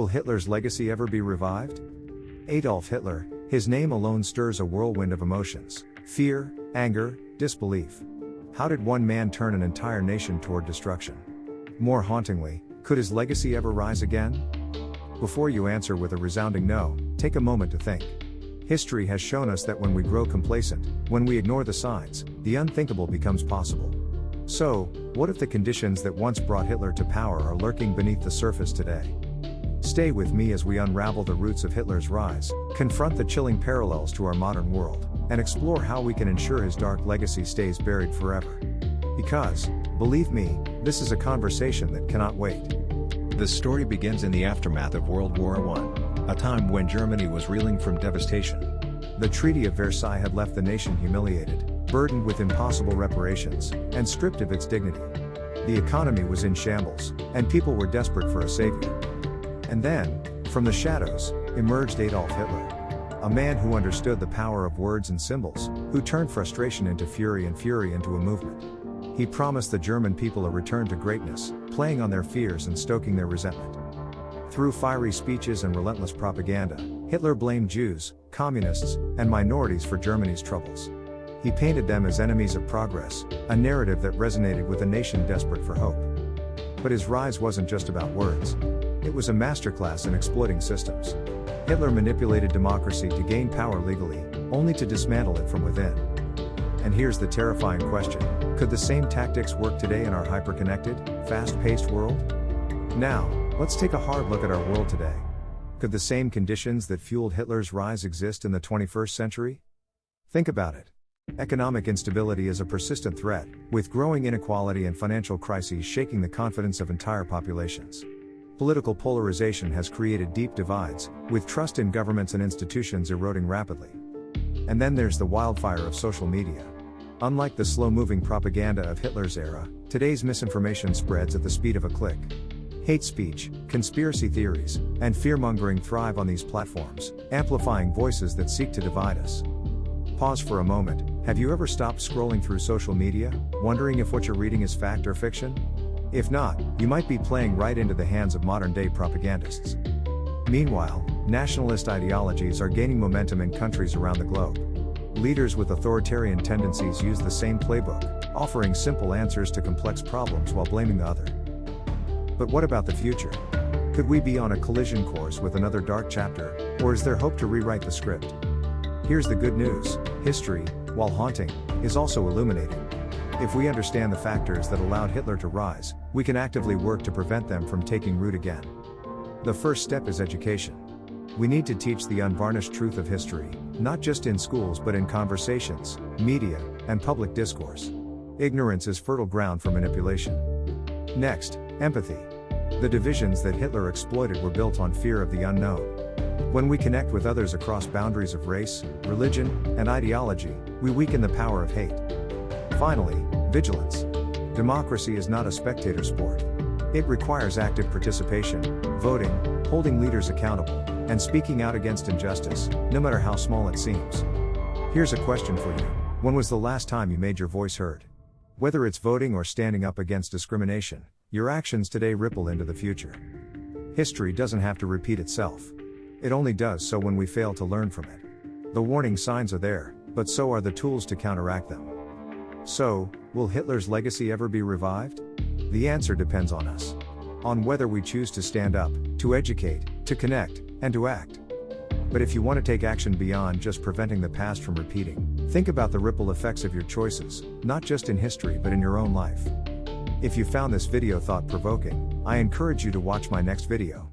Will Hitler's legacy ever be revived? Adolf Hitler, his name alone stirs a whirlwind of emotions: fear, anger, disbelief. How did one man turn an entire nation toward destruction? More hauntingly, could his legacy ever rise again? Before you answer with a resounding no, take a moment to think. History has shown us that when we grow complacent, when we ignore the signs, the unthinkable becomes possible. So, what if the conditions that once brought Hitler to power are lurking beneath the surface today? Stay with me as we unravel the roots of Hitler's rise, confront the chilling parallels to our modern world, and explore how we can ensure his dark legacy stays buried forever. Because, believe me, this is a conversation that cannot wait. The story begins in the aftermath of World War I, a time when Germany was reeling from devastation. The Treaty of Versailles had left the nation humiliated, burdened with impossible reparations, and stripped of its dignity. The economy was in shambles, and people were desperate for a savior. And then, from the shadows, emerged Adolf Hitler. A man who understood the power of words and symbols, who turned frustration into fury and fury into a movement. He promised the German people a return to greatness, playing on their fears and stoking their resentment. Through fiery speeches and relentless propaganda, Hitler blamed Jews, communists, and minorities for Germany's troubles. He painted them as enemies of progress, a narrative that resonated with a nation desperate for hope. But his rise wasn't just about words. It was a masterclass in exploiting systems. Hitler manipulated democracy to gain power legally, only to dismantle it from within. And here's the terrifying question: could the same tactics work today in our hyper-connected, fast-paced world? Now, let's take a hard look at our world today. Could the same conditions that fueled Hitler's rise exist in the 21st century? Think about it. Economic instability is a persistent threat, with growing inequality and financial crises shaking the confidence of entire populations. Political polarization has created deep divides, with trust in governments and institutions eroding rapidly. And then there's the wildfire of social media. Unlike the slow-moving propaganda of Hitler's era, today's misinformation spreads at the speed of a click. Hate speech, conspiracy theories, and fear-mongering thrive on these platforms, amplifying voices that seek to divide us. Pause for a moment. Have you ever stopped scrolling through social media, wondering if what you're reading is fact or fiction? If not, you might be playing right into the hands of modern-day propagandists. Meanwhile, nationalist ideologies are gaining momentum in countries around the globe. Leaders with authoritarian tendencies use the same playbook, offering simple answers to complex problems while blaming the other. But what about the future? Could we be on a collision course with another dark chapter, or is there hope to rewrite the script? Here's the good news: history, while haunting, is also illuminating. If we understand the factors that allowed Hitler to rise, we can actively work to prevent them from taking root again. The first step is education. We need to teach the unvarnished truth of history, not just in schools but in conversations, media, and public discourse. Ignorance is fertile ground for manipulation. Next, empathy. The divisions that Hitler exploited were built on fear of the unknown. When we connect with others across boundaries of race, religion, and ideology, we weaken the power of hate. Finally, vigilance. Democracy is not a spectator sport. It requires active participation, voting, holding leaders accountable, and speaking out against injustice, no matter how small it seems. Here's a question for you: when was the last time you made your voice heard? Whether it's voting or standing up against discrimination, your actions today ripple into the future. History doesn't have to repeat itself. It only does so when we fail to learn from it. The warning signs are there, but so are the tools to counteract them. So, will Hitler's legacy ever be revived? The answer depends on us. On whether we choose to stand up, to educate, to connect, and to act. But if you want to take action beyond just preventing the past from repeating, think about the ripple effects of your choices, not just in history but in your own life. If you found this video thought-provoking, I encourage you to watch my next video.